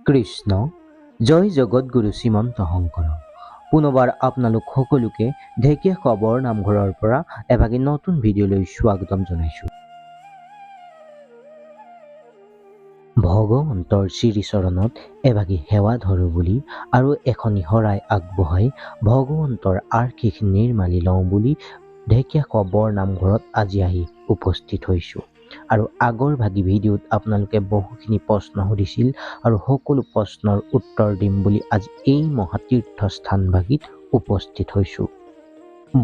কৃষ্ণ জয় জগতগুৰু শ্ৰীমন্ত শংকৰ পুনৰবাৰ আপোনালোক সকলোকে ঢেকীয়াখোৱা বৰনামঘৰৰ পৰা এভাগি নতুন ভিডিঅ'লৈ স্বাগতম জনাইছোঁ। ভগৱন্তৰ শ্ৰীচৰণত এভাগি সেৱা ধৰোঁ বুলি আৰু এখনি শৰাই আগবঢ়াই ভগৱন্তৰ আশীষ নিৰ্মালি লওঁ বুলি ঢেকীয়াখোৱা বৰনামঘৰত আজি আহি উপস্থিত হৈছোঁ। আৰু আগৰ ভাগি ভিডিঅ'ত আপোনালোকে বহুখিনি প্ৰশ্ন সুধিছিল আৰু সকলো প্ৰশ্নৰ উত্তৰ দিম বুলি আজি এই মহাতীৰ্থস্থানভাগিত উপস্থিত হৈছোঁ।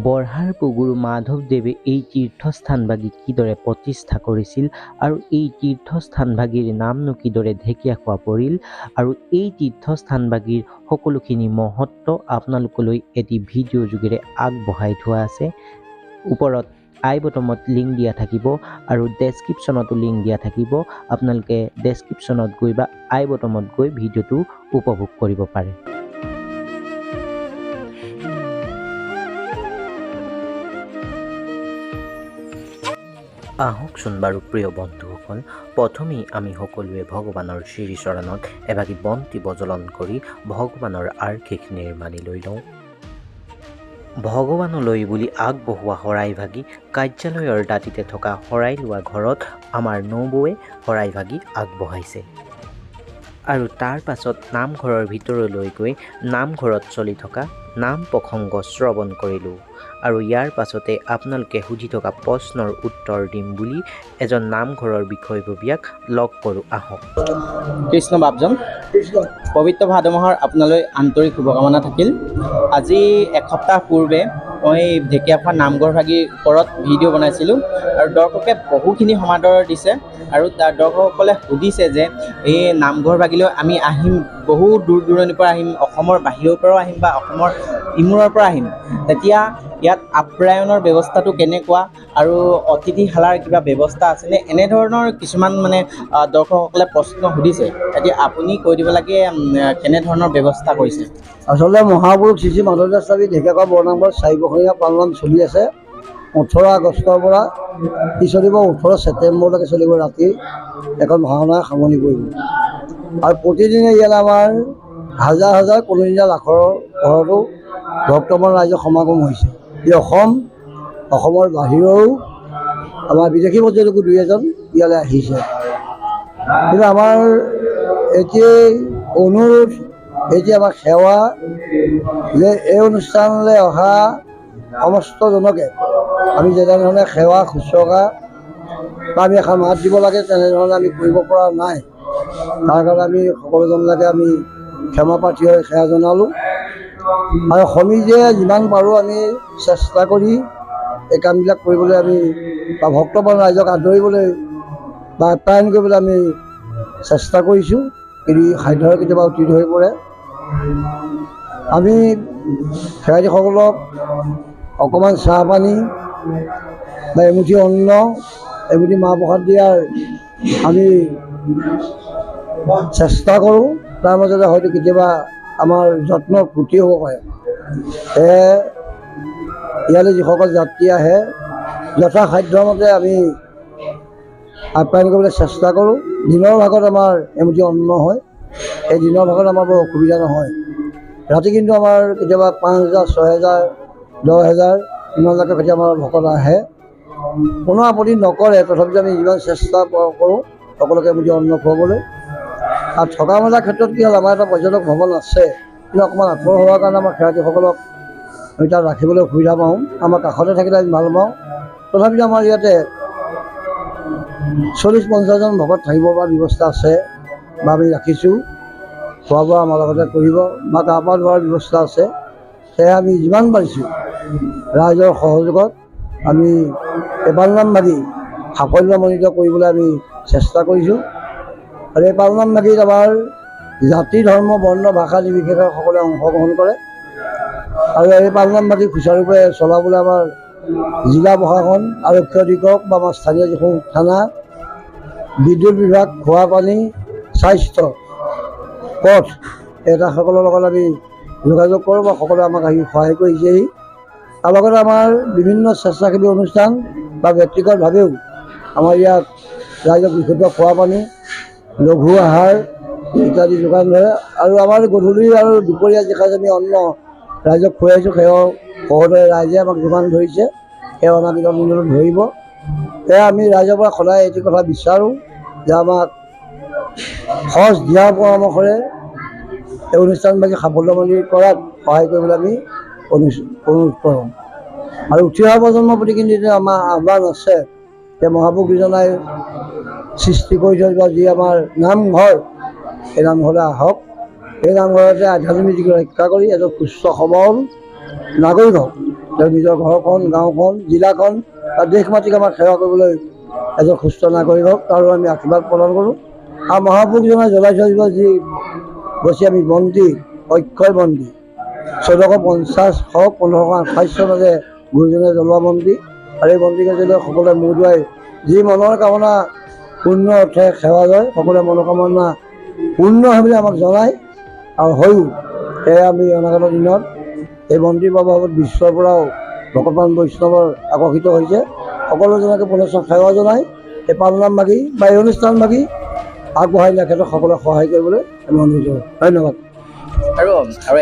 বৰহাৰ গুৰু মাধৱদেৱে এই তীৰ্থস্থানভাগি কিদৰে প্ৰতিষ্ঠা কৰিছিল আৰু এই তীৰ্থস্থানভাগিৰ নামনো কিদৰে ঢেকীয়াখোৱা পৰিল আৰু এই তীৰ্থস্থানভাগিৰ সকলোখিনি মহত্ব আপোনালোকলৈ এটি ভিডিঅ' যোগেৰে আগবঢ়াই থোৱা আছে। ওপৰত আই বটমত লিংক দিয়া থাকিব আৰু ডেছক্ৰিপশ্যনতো লিংক দিয়া থাকিব। আপোনালোকে ডেছক্ৰিপশ্যনত গৈ বা আই বটমত গৈ ভিডিঅ'টো উপভোগ কৰিব পাৰে। আহকচোন বাৰু প্ৰিয় বন্ধুসকল, প্ৰথমেই আমি সকলোৱে ভগৱানৰ শ্ৰীচৰণত এভাগি বন্তি প্ৰজ্বলন কৰি ভগৱানৰ আশীষ নিৰ্মালি লৈ লওঁ। ভগৱানলৈ বুলি আগবঢ়োৱা শৰাই ভাগি কাৰ্যালয়ৰ দাঁতিতে থকা শৰাই লোৱা ঘৰত আমাৰ নবৌৱে শৰাই ভাগি আগবঢ়াইছে আৰু তাৰ পাছত নামঘৰৰ ভিতৰলৈ গৈ নামঘৰত চলি থকা নাম প্ৰসংগ শ্ৰৱণ কৰিলোঁ আৰু ইয়াৰ পাছতে আপোনালোকে সুধি থকা প্ৰশ্নৰ উত্তৰ দিম বুলি এজন নামঘৰৰ বিষয়ববীয়াক লগ কৰোঁ। আহক। কৃষ্ণ বাপজন, পবিত্ৰ ভাদ মাহৰ আপোনালৈ আন্তৰিক শুভকামনা থাকিল। আজি এসপ্তাহ পূৰ্বে মই ঢেকীয়াখোৱা নামঘৰ ভাগিৰ ওপৰত ভিডিঅ' বনাইছিলোঁ আৰু দৰ্শকে বহুখিনি সমাদৰ দিছে আৰু তাৰ দৰ্শকসকলে সুধিছে যে এই নামঘৰ ভাগিলৈ আমি আহিম, বহু দূৰ দূৰণিৰ পৰা আহিম, অসমৰ বাহিৰৰ পৰাও আহিম বা অসমৰ ইমূৰৰ পৰা আহিম, তেতিয়া ইয়াত আপ্যায়নৰ ব্যৱস্থাটো কেনেকুৱা আৰু অতিথিশালাৰ কিবা ব্যৱস্থা আছেনে, এনেধৰণৰ কিছুমান দৰ্শকসকলে প্ৰশ্ন সুধিছে। এতিয়া আপুনি কৈ দিব লাগে কেনেধৰণৰ ব্যৱস্থা কৰিছে। আচলতে মহাপুৰুষ শ্ৰী শ্ৰী মাধৱদেৱ স্বামী ঢেকীয়াখোৱা বৰনামঘৰ 4 বছৰীয়া পালন চলি আছে। 18 আগষ্টৰ পৰা চলিব, 18 ছেপ্টেম্বৰলৈকে চলিব। ৰাতি এখন ভাওনাৰ সামৰণি পৰিব আৰু প্ৰতিদিনে ইয়াত আমাৰ হাজাৰ হাজাৰ কোনোদিনা লাখৰ ঘৰতো ভক্তমান ৰাইজৰ সমাগম হৈছে। এই অসমৰ বাহিৰৰো আমাৰ বিদেশী পৰ্যটকো 2-এজন ইয়ালৈ আহিছে। কিন্তু আমাৰ এতিয়াই অনুৰোধ, এতিয়া আমাৰ সেৱা যে এই অনুষ্ঠানলৈ অহা সমস্তজনকে আমি যেনেধৰণে সেৱা শুশ্ৰূষা বা আমি এখন মাত দিব লাগে তেনেধৰণে আমি কৰিব পৰা নাই। তাৰ কাৰণে আমি সকলোজনলৈকে আমি ক্ষমা প্ৰাৰ্থী হৈ সেৱা জনালোঁ আৰু সমিতিয়ে যিমান পাৰোঁ আমি চেষ্টা কৰি এই কামবিলাক কৰিবলৈ আমি বা ভক্তবান ৰাইজক আদৰিবলৈ বা আপ্যায়ন কৰিবলৈ আমি চেষ্টা কৰিছোঁ। কিন্তু সাধ্যৰ কেতিয়াবা অতীত হৈ পৰে। আমি সেৱাৰীসকলক অকণমান চাহ পানী বা এমুঠি অন্ন, এমুঠি মাহ প্ৰসাদ দিয়াৰ আমি চেষ্টা কৰোঁ। তাৰ মাজতে হয়তো কেতিয়াবা আমাৰ যত্নৰ ত্ৰুটি হ'ব পাৰে। সেয়ে ইয়ালৈ যিসকল যাত্ৰী আহে যথাসাধ্যমতে আমি আপ্যায়ন কৰিবলৈ চেষ্টা কৰোঁ। দিনৰ ভাগত আমাৰ এমুঠি অন্ন হয়, এই দিনৰ ভাগত আমাৰ বৰ অসুবিধা নহয়। ৰাতি কিন্তু আমাৰ কেতিয়াবা 5,000, 6,000, 10,000 ইমানলৈকে কেতিয়াবা আমাৰ ভকত আহে। কোনো আপত্তি নকৰে, তথাপিতো আমি যিমান চেষ্টা কৰোঁ সকলোকে এমুঠি অন্ন খুৱাবলৈ। আৰু থকা মেলাৰ ক্ষেত্ৰত কি হ'ল, আমাৰ এটা পৰ্যটক ভৱন আছে, কিন্তু অকণমান আঁতৰ হোৱাৰ কাৰণে আমাৰ সেৱাৰ্থীসকলক আমি তাত ৰাখিবলৈ অসুবিধা পাওঁ। আমাৰ কাষতে থাকিলে আমি ভাল পাওঁ। তথাপিতো আমাৰ ইয়াতে 40-50জন ভকত থাকিব পৰা ব্যৱস্থা আছে বা আমি ৰাখিছোঁ। খোৱা বোৱা আমাৰ লগতে কৰিব বা গা পা ধোৱাৰ ব্যৱস্থা আছে। সেয়ে আমি যিমান পাৰিছোঁ ৰাইজৰ সহযোগত আমি এই পালনাম ভাগি সাফল্যমণ্ডিত কৰিবলৈ আমি চেষ্টা কৰিছোঁ। আৰু এই পালনাম ভাগিত আমাৰ জাতি, ধৰ্ম, বৰ্ণ, ভাষা নিৰ্বিশেষে সকলোৱে অংশগ্ৰহণ কৰে আৰু এই পালনাম ভাগি সুচাৰুৰূপে চলাবলৈ আমাৰ জিলা প্ৰশাসন, আৰক্ষী অধীক্ষক বা আমাৰ স্থানীয় যিসমূহ থানা, বিদ্যুৎ বিভাগ, খোৱা পানী, স্বাস্থ্য, পথ সকলৰ লগত আমি যোগাযোগ কৰোঁ বা সকলোৱে আমাক আহি সহায় কৰিছেহি। তাৰ লগতে আমাৰ বিভিন্ন স্বেচ্ছাসেৱী অনুষ্ঠান বা ব্যক্তিগতভাৱেও আমাৰ ইয়াত ৰাইজক বিশুদ্ধ খোৱা পানী, লঘু আহাৰ, ইত্যাদি যোগান ধৰে আৰু আমাৰ গধূলি আৰু দুপৰীয়া যিসাঁজ আমি অন্ন ৰাইজক খুৱাইছোঁ সেয়াও সহদৰে ৰাইজে আমাক যোগান ধৰিছে। সেই অনাগত দিনলৈ ধৰিব। সেয়া আমি ৰাইজৰ পৰা সদায় এটি কথা বিচাৰোঁ যে আমাক সঁচ দিয়াৰ পৰামৰ্শৰে এই অনুষ্ঠানভাগি সাফল্যমণ্ডিত কৰাত সহায় কৰিবলৈ আমি অনুৰোধ কৰোঁ। আৰু উঠি অহা প্ৰজন্মৰ প্ৰতি কিন্তু আমাৰ আহ্বান আছে যে মহাপুৰুষজনাই সৃষ্টি কৰি থোৱা যি আমাৰ নামঘৰ, সেই নামঘৰলৈ আহক। সেই নামঘৰতে আধ্যাত্মিক ৰক্ষা কৰি এজন সুস্থ সবল নাগৰিক হওক। তেওঁ নিজৰ ঘৰখন, গাঁওখন, জিলাখন বা দেশ মাতৃক আমাক সেৱা কৰিবলৈ এজন সুস্থ নাগৰিক হওক, তাৰো আমি আশীৰ্বাদ প্ৰদান কৰোঁ। আৰু মহাপুৰুষজনাই জ্বলাই থৈ যোৱা যি গছি আমি বন্তি, অক্ষয় বন্তি 1450 হওক 1528 চনতে গুৰুজনে জ্বলোৱা বন্তি, আৰু এই বন্তি গছলৈ সকলোৱে মূৰ দোৱাই যি মনৰ কামনা পূৰ্ণ অৰ্থে সেৱা লয়, সকলোৱে মনোকামনা পূৰ্ণ হয় বুলি আমাক জনায় আৰু হয়ো। সেয়ে আমি অনাগত দিনত এই বন্তিৰ প্ৰভাৱত বিশ্বৰ পৰাও ভগৱান বৈষ্ণৱৰ আকৰ্ষিত হৈছে। সকলোজনকে পুনশ্চ সেৱা জনাই এই পালনাম মাগি বা এই অনুষ্ঠান মাগি আগবঢ়াই নিয়াৰ ক্ষেত্ৰত সকলোৱে সহায় কৰিবলৈ আমি অনুৰোধ কৰোঁ। ধন্যবাদ। আৰু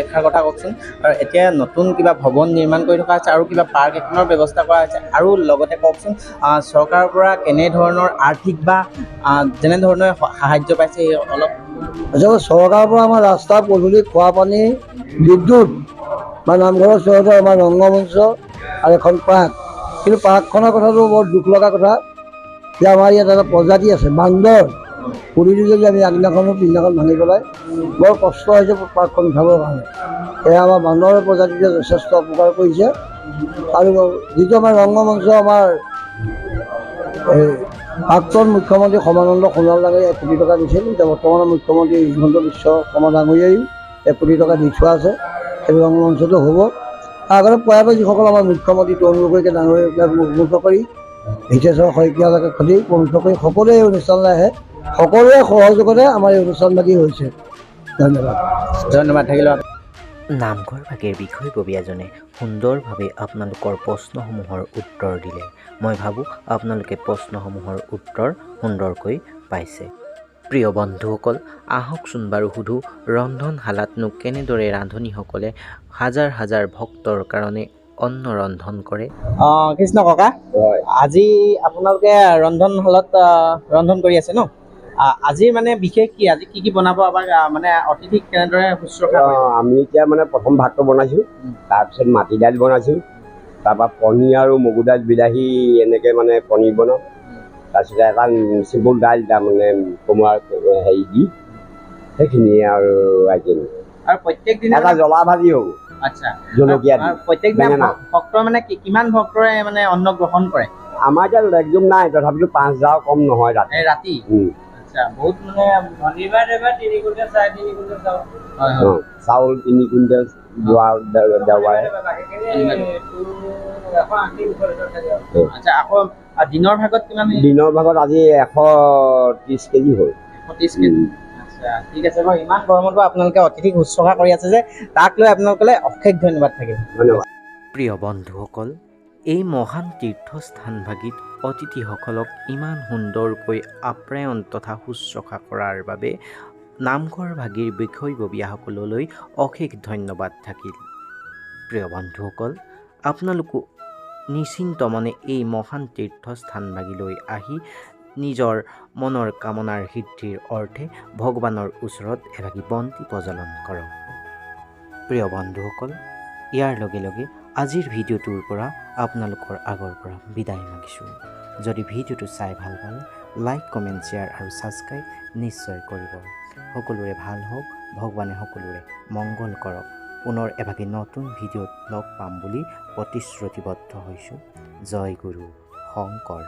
এষাৰ কথা কওকচোন, আৰু এতিয়া নতুন কিবা ভৱন নিৰ্মাণ কৰি থকা হৈছে আৰু কিবা পাৰ্ক এখনৰ ব্যৱস্থা কৰা হৈছে, আৰু লগতে কওকচোন চৰকাৰৰ পৰা কেনেধৰণৰ আৰ্থিক বা যেনেধৰণে সাহাৰ্য পাইছে সেই অলপ। আচলতে চৰকাৰৰ পৰা আমাৰ ৰাস্তা পদূলি, খোৱা পানী, বিদ্যুৎ বা নামঘৰৰ ওচৰতে আমাৰ ৰংগমঞ্চ আৰু এখন পাৰ্ক। কিন্তু পাৰ্কখনৰ কথাটো বৰ দুখ লগা কথা যে আমাৰ ইয়াত এটা প্ৰজাতি আছে বান্দৰ, পুলিটো যদি আমি আগদিনাখনো পিছদিনাখন ভাঙি পেলাই বৰ কষ্ট হৈছে পাৰ্কখন উঠাবৰ কাৰণে। সেয়া আমাৰ বান্দৰৰ প্ৰজাতিটোৱে যথেষ্ট অপকাৰ কৰিছে। আৰু যিটো আমাৰ ৰংগমঞ্চ, আমাৰ প্ৰাক্তন মুখ্যমন্ত্ৰী সমানন্দ সোণোৱাল ডাঙৰীয়াই 1 কোটি টকা দিছিল। এতিয়া বৰ্তমানৰ মুখ্যমন্ত্ৰী হিমন্ত বিশ্ব শৰ্মা ডাঙৰীয়াইও 1 কোটি টকা দি থোৱা আছে। সেইটো ৰংগমঞ্চটো হ'ব। আগতে প্ৰয়াত যিসকল আমাৰ মুখ্যমন্ত্ৰী তৰুণ গগৈকে ডাঙৰীয়াক মুক্ত কৰি, হিতেশ্বৰ শইকীয়ালৈকে খুলি মুক্ত কৰি সকলোৱে এই অনুষ্ঠানলৈ আহে। সকলোৰে সহযোগতে আমাৰ এই অনুষ্ঠানভাগি হৈছে। ধন্যবাদ। ধন্যবাদ থাকিল। নামঘৰ ভাগিৰ বিষয়ববীয়াজনে সুন্দৰভাৱে আপোনালোকৰ প্ৰশ্নসমূহৰ উত্তৰ দিলে। মই ভাবোঁ আপোনালোকে প্ৰশ্নসমূহৰ উত্তৰ সুন্দৰকৈ পাইছে। প্ৰিয় বন্ধুসকল, আহকচোন বাৰু সুধো, ৰন্ধনশালাতনো কেনেদৰে ৰান্ধনীসকলে হাজাৰ হাজাৰ ভক্তৰ কাৰণে অন্ন ৰন্ধন কৰে? কৃষ্ণ ককা, আজি আপোনালোকে ৰন্ধনশালত ৰন্ধন কৰি আছে ন? আজিৰ মানে বিশেষ কি? আজি কি বনাব? মানে অতিথিক কেনেদৰে শুশ্ৰূষা কৰিব? আমি এতিয়া মানে প্ৰথম ভাতটো বনাইছোঁ, তাৰপিছত মাটি দাইল বনাইছোঁ, তাৰপৰা পনীৰ আৰু মগু দাইল, বিলাহী এনেকৈ মানে পনীৰ বনাওঁ। তাৰপিছতে এটা চিম্পুল দাইল, তাৰমানে কোমোৰাৰ হেৰি দি, সেইখিনিয়ে আৰু আইটেম। আৰু প্ৰত্যেক দিনা এটা জ্বলা ভাজি হ'ব। আচ্ছা, জলকীয়া দি। প্ৰত্যেক দিনা ভক্তৰ মানে কিমান ভক্তৰে মানে অন্ন গ্ৰহণ কৰে? আমাৰ এতিয়া একদম নাই, তথাপিতো 5000 কম নহয় ৰাতি। বহুত মানে শনিবাৰ 3 কুইণ্টেল 3.5 কুইণ্টেল চাউল 3 কুইণ্টেল যোৱা দেওবাৰে। আচ্ছা, আকৌ দিনৰ ভাগত কিমান? দিনৰ ভাগত আজি 130 কেজি হ'ল। 130 কেজি। আচ্ছা, ঠিক আছে বাৰু। ইমান গৰমতো আপোনালোকে অতিথিক শুশ্ৰূষা কৰি আছে যে, তাক লৈ আপোনালোকলৈ অশেষ ধন্যবাদ থাকিল। ধন্যবাদ। প্ৰিয় বন্ধুসকল, এই মহান তীৰ্থস্থানভাগিত অতিথিসকলক ইমান সুন্দৰকৈ আপ্যায়ন তথা শুশ্ৰূষা কৰাৰ বাবে নামঘৰ ভাগিৰ বিষয়ববীয়াসকললৈ অশেষ ধন্যবাদ থাকিল। প্ৰিয় বন্ধুসকল, আপোনালোকো নিশ্চিন্ত মনে এই মহান তীৰ্থস্থানভাগিলৈ আহি নিজৰ মনৰ কামনাৰ সিদ্ধিৰ অৰ্থে ভগৱানৰ ওচৰত এভাগি বন্তি প্ৰজ্বলন কৰক। প্ৰিয় বন্ধুসকল, ইয়াৰ লগে লগে আজিৰ ভিডিঅ'টোৰ পৰা আপোনালোকৰ আগৰ পৰা বিদায় মাগিছোঁ। যদি ভিডিঅ'টো চাই ভাল পালে, লাইক, কমেণ্ট, শ্বেয়াৰ আৰু ছাবস্ক্ৰাইব নিশ্চয় কৰিব। সকলোৰে ভাল হওক, ভগৱানে সকলোৰে মংগল কৰক। পুনৰ এভাগি নতুন ভিডিঅ'ত লগ পাম বুলি প্ৰতিশ্ৰুতিবদ্ধ হৈছোঁ। জয় গুৰু শংকৰ।